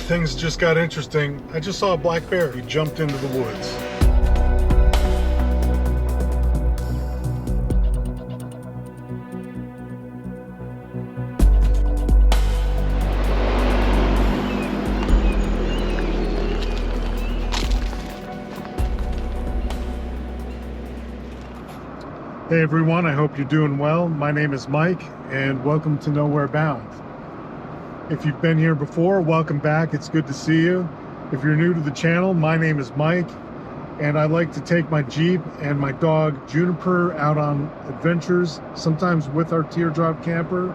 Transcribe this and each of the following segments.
things just got interesting. I just saw a black bear. He jumped into the woods. Hey everyone, I hope you're doing well. My name is Mike and welcome to Nowhere Bound. If you've been here before, welcome back. It's good to see you. If you're new to the channel, my name is Mike and I like to take my Jeep and my dog Juniper out on adventures, sometimes with our Teardrop camper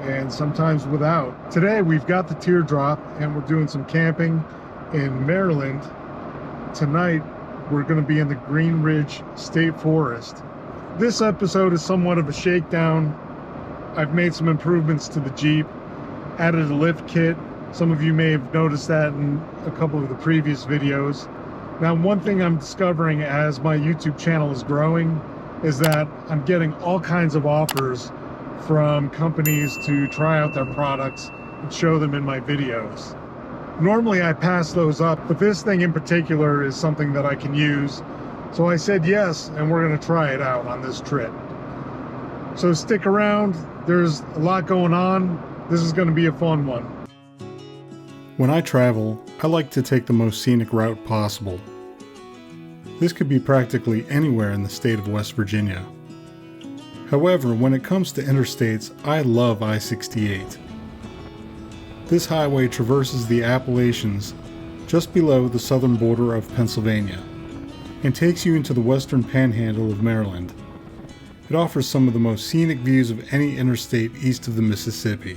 and sometimes without. Today we've got the Teardrop and we're doing some camping in Maryland. Tonight we're going to be in the Green Ridge State Forest. This episode is somewhat of a shakedown. I've made some improvements to the Jeep, added a lift kit. Some of you may have noticed that in a couple of the previous videos. Now, one thing I'm discovering as my YouTube channel is growing is that I'm getting all kinds of offers from companies to try out their products and show them in my videos. Normally I pass those up, but this thing in particular is something that I can use. So I said yes, and we're going to try it out on this trip. So stick around. There's a lot going on. This is going to be a fun one. When I travel, I like to take the most scenic route possible. This could be practically anywhere in the state of West Virginia. However, when it comes to interstates, I love I-68. This highway traverses the Appalachians just below the southern border of Pennsylvania and takes you into the western panhandle of Maryland. It offers some of the most scenic views of any interstate east of the Mississippi.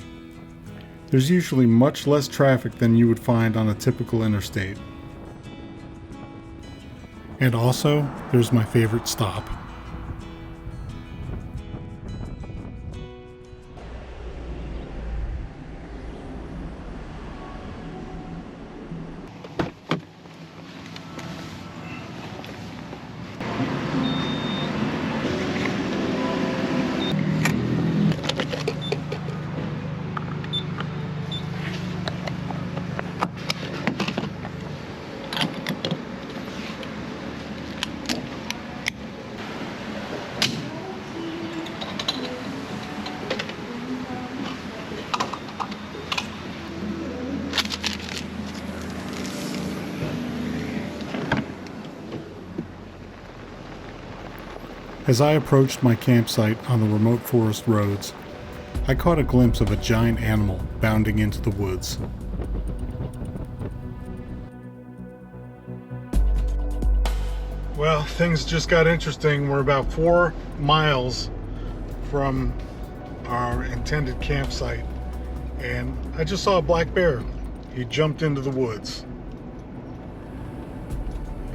There's usually much less traffic than you would find on a typical interstate. And also, there's my favorite stop. As I approached my campsite on the remote forest roads, I caught a glimpse of a giant animal bounding into the woods. Well, things just got interesting. We're about 4 miles from our intended campsite, and I just saw a black bear. He jumped into the woods.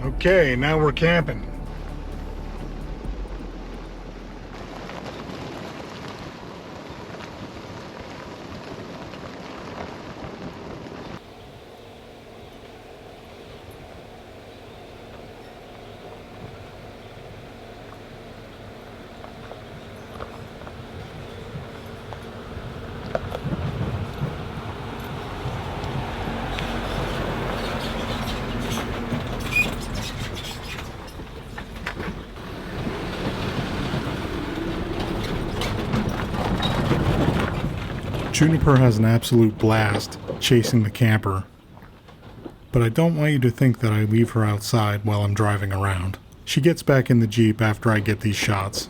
Okay, now we're camping. Juniper has an absolute blast chasing the camper, but I don't want you to think that I leave her outside while I'm driving around. She gets back in the Jeep after I get these shots.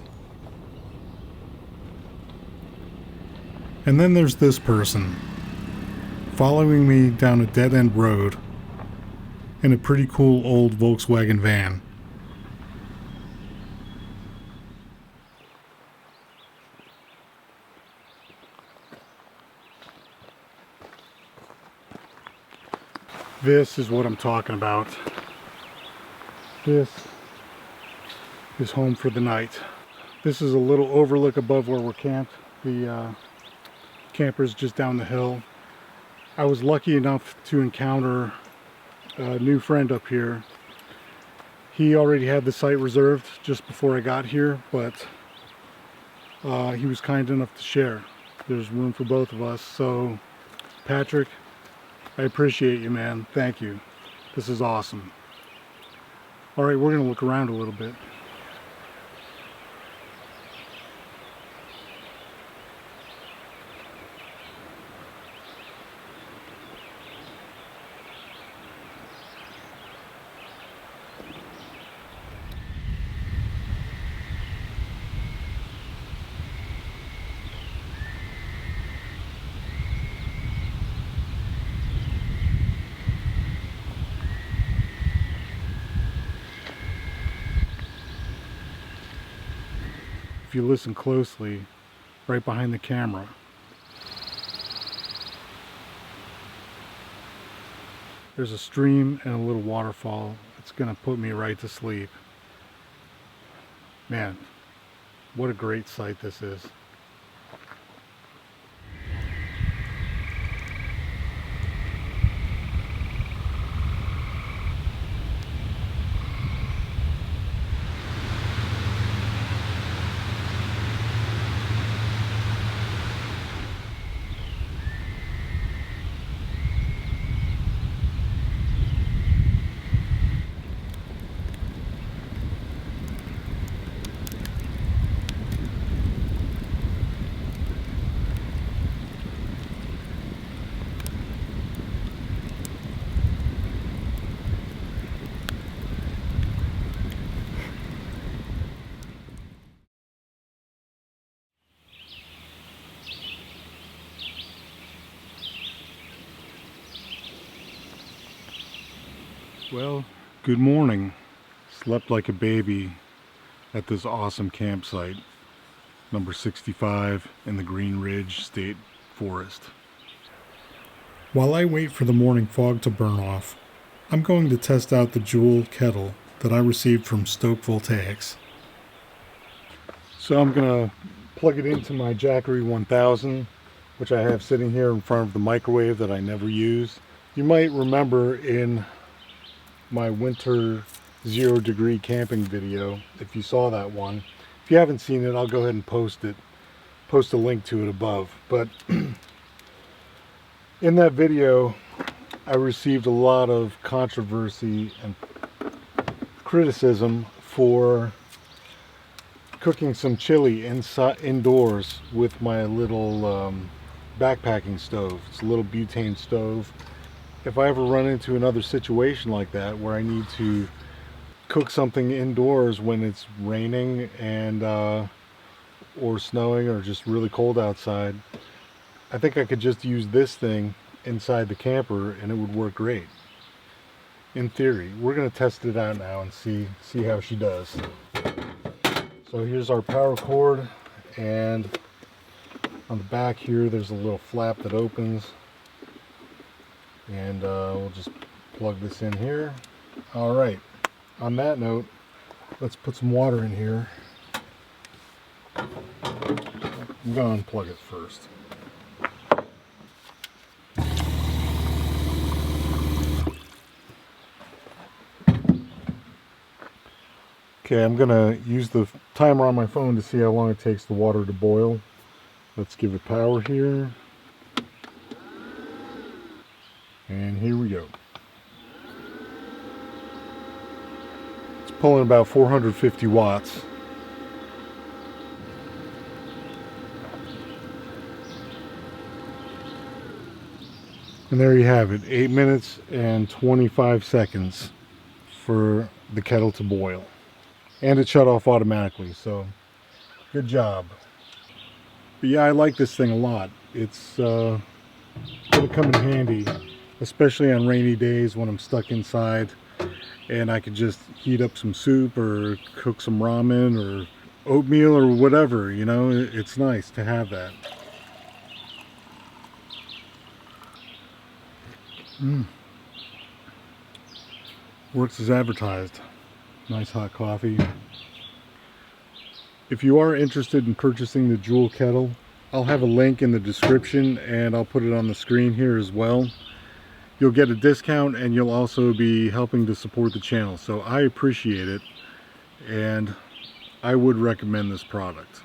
And then there's this person, following me down a dead-end road in a pretty cool old Volkswagen van. This is what I'm talking about. This is home for the night. This is a little overlook above where we're camped. The camper's just down the hill. I was lucky enough to encounter a new friend up here. He already had the site reserved just before I got here, but he was kind enough to share. There's room for both of us. So Patrick, I appreciate you, man. Thank you. This is awesome. All right, we're gonna look around a little bit. If you listen closely, right behind the camera, there's a stream and a little waterfall. It's gonna put me right to sleep. Man, what a great sight this is. Well, good morning. Slept like a baby at this awesome campsite, number 65 in the Green Ridge State Forest. While I wait for the morning fog to burn off, I'm going to test out the Joulle kettle that I received from Stoke Voltaics. So I'm going to plug it into my Jackery 1000, which I have sitting here in front of the microwave that I never use. You might remember in my winter 0 degree camping video, if you saw that one. If you haven't seen it, I'll go ahead and post a link to it above. But in that video, I received a lot of controversy and criticism for cooking some chili indoors with my little backpacking stove. It's a little butane stove. If I ever run into another situation like that where I need to cook something indoors when it's raining and or snowing or just really cold outside, I think I could just use this thing inside the camper and it would work great. In theory. We're going to test it out now and see how she does. So here's our power cord, and on the back here there's a little flap that opens, and we'll just plug this in here. Alright, on that note, let's put some water in here. I'm going to unplug it first. Okay, I'm going to use the timer on my phone to see how long it takes the water to boil. Let's give it power here. And here we go. It's pulling about 450 watts. And there you have it, 8 minutes and 25 seconds for the kettle to boil. And it shut off automatically, so good job. But yeah, I like this thing a lot. It's going to come in handy, especially on rainy days when I'm stuck inside and I could just heat up some soup or cook some ramen or oatmeal or whatever, you know. It's nice to have that. Works as advertised. Nice hot coffee. If you are interested in purchasing the Joulle kettle, I'll have a link in the description and I'll put it on the screen here as well. You'll get a discount and you'll also be helping to support the channel, so I appreciate it and I would recommend this product.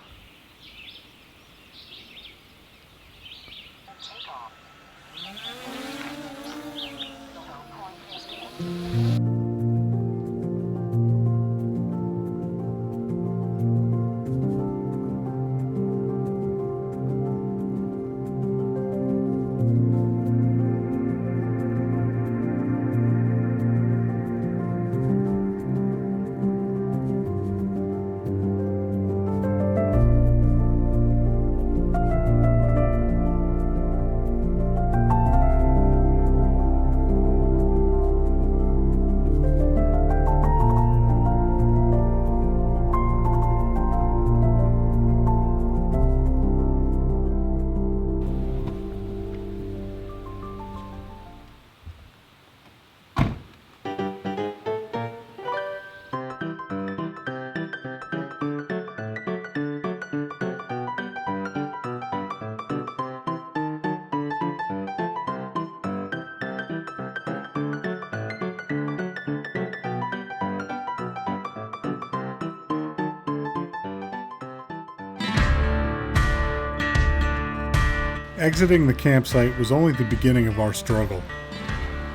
Exiting the campsite was only the beginning of our struggle.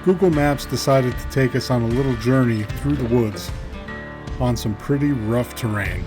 Google Maps decided to take us on a little journey through the woods on some pretty rough terrain.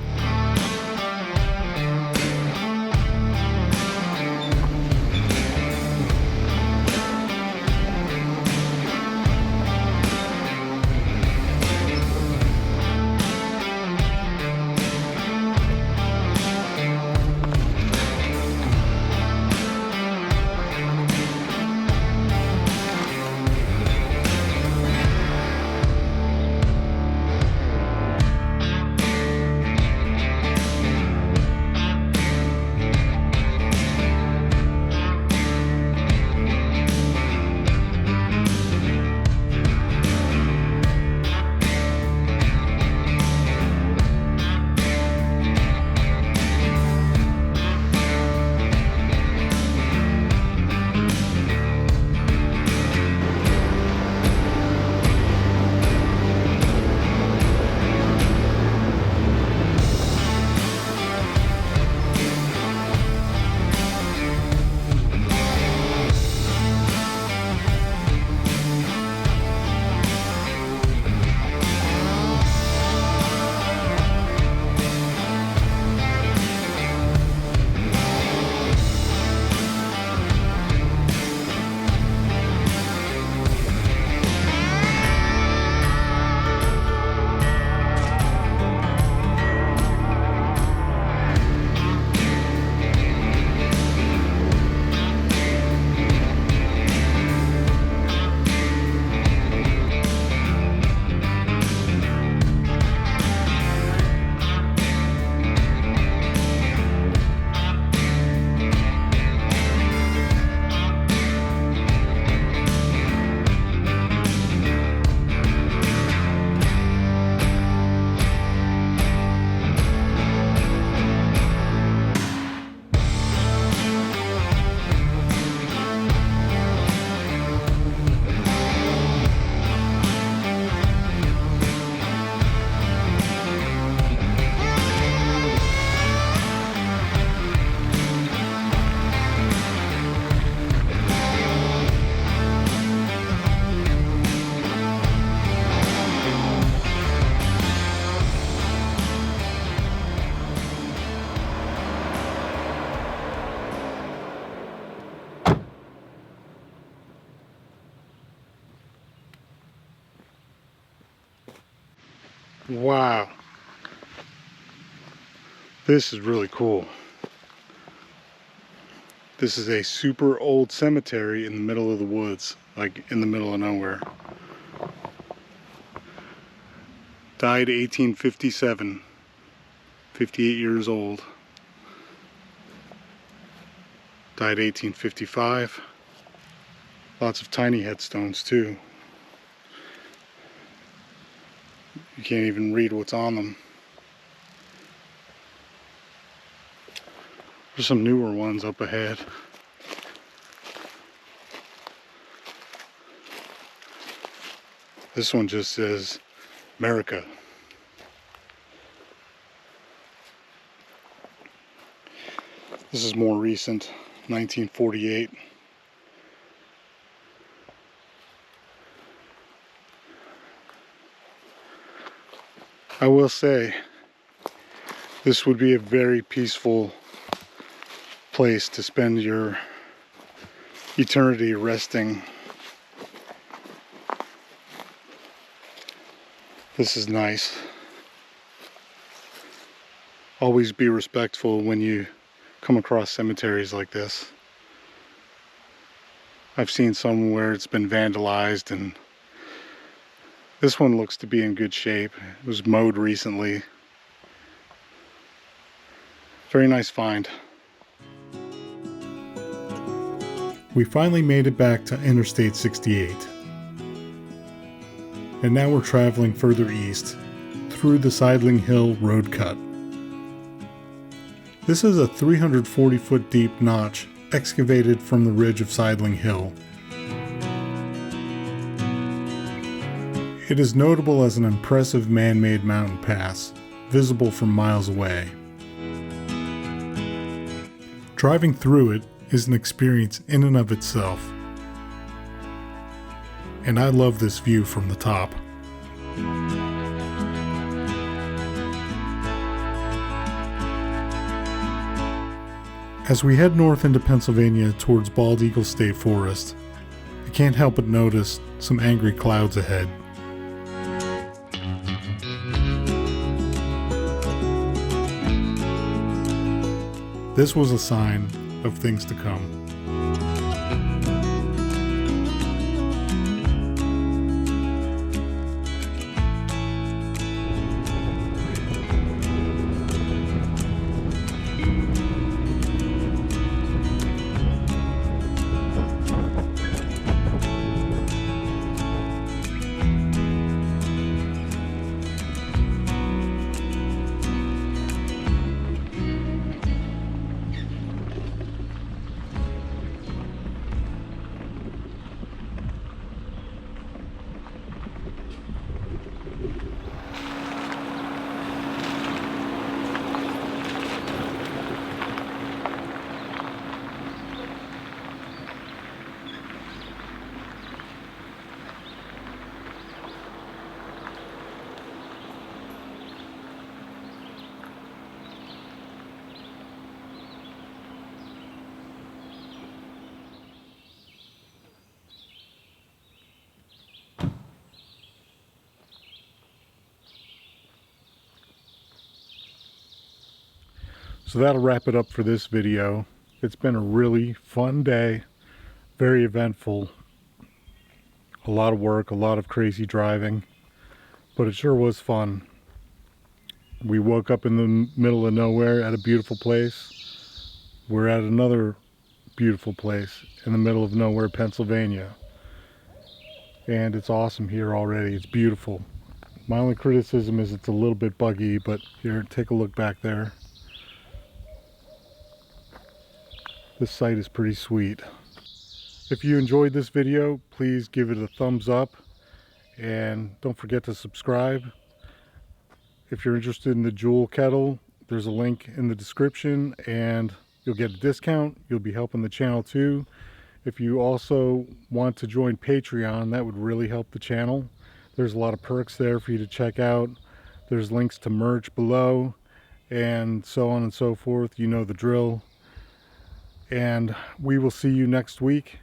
Wow. This is really cool. This is a super old cemetery in the middle of the woods, like in the middle of nowhere. Died 1857, 58 years old. Died 1855. Lots of tiny headstones too. You can't even read what's on them. There's some newer ones up ahead. This one just says America. This is more recent, 1948. I will say, this would be a very peaceful place to spend your eternity resting. This is nice. Always be respectful when you come across cemeteries like this. I've seen some where it's been vandalized, and this one looks to be in good shape. It was mowed recently. Very nice find. We finally made it back to Interstate 68. And now we're traveling further east through the Sideling Hill road cut. This is a 340-foot deep notch excavated from the ridge of Sideling Hill. It is notable as an impressive man-made mountain pass, visible from miles away. Driving through it, is an experience in and of itself. And I love this view from the top. As we head north into Pennsylvania towards Bald Eagle State Forest, I can't help but notice some angry clouds ahead. This was a sign of things to come. So that'll wrap it up for this video. It's been a really fun day, very eventful, a lot of work, a lot of crazy driving, but it sure was fun. We woke up in the middle of nowhere at a beautiful place. We're at another beautiful place in the middle of nowhere, Pennsylvania. And it's awesome here already. It's beautiful. My only criticism is it's a little bit buggy, but here, take a look back there. This site is pretty sweet. If you enjoyed this video, please give it a thumbs up and don't forget to subscribe. If you're interested in the Joulle kettle, there's a link in the description and you'll get a discount. You'll be helping the channel too. If you also want to join Patreon, that would really help the channel. There's a lot of perks there for you to check out. There's links to merch below and so on and so forth. You know the drill. And we will see you next week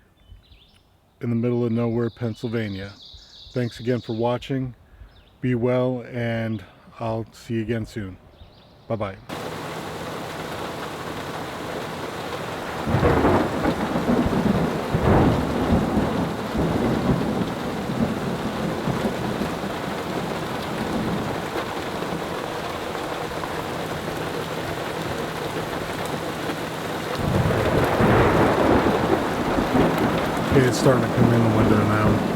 in the middle of nowhere, Pennsylvania. Thanks again for watching. Be well, and I'll see you again soon. Bye-bye. Okay, it's starting to come in the window now.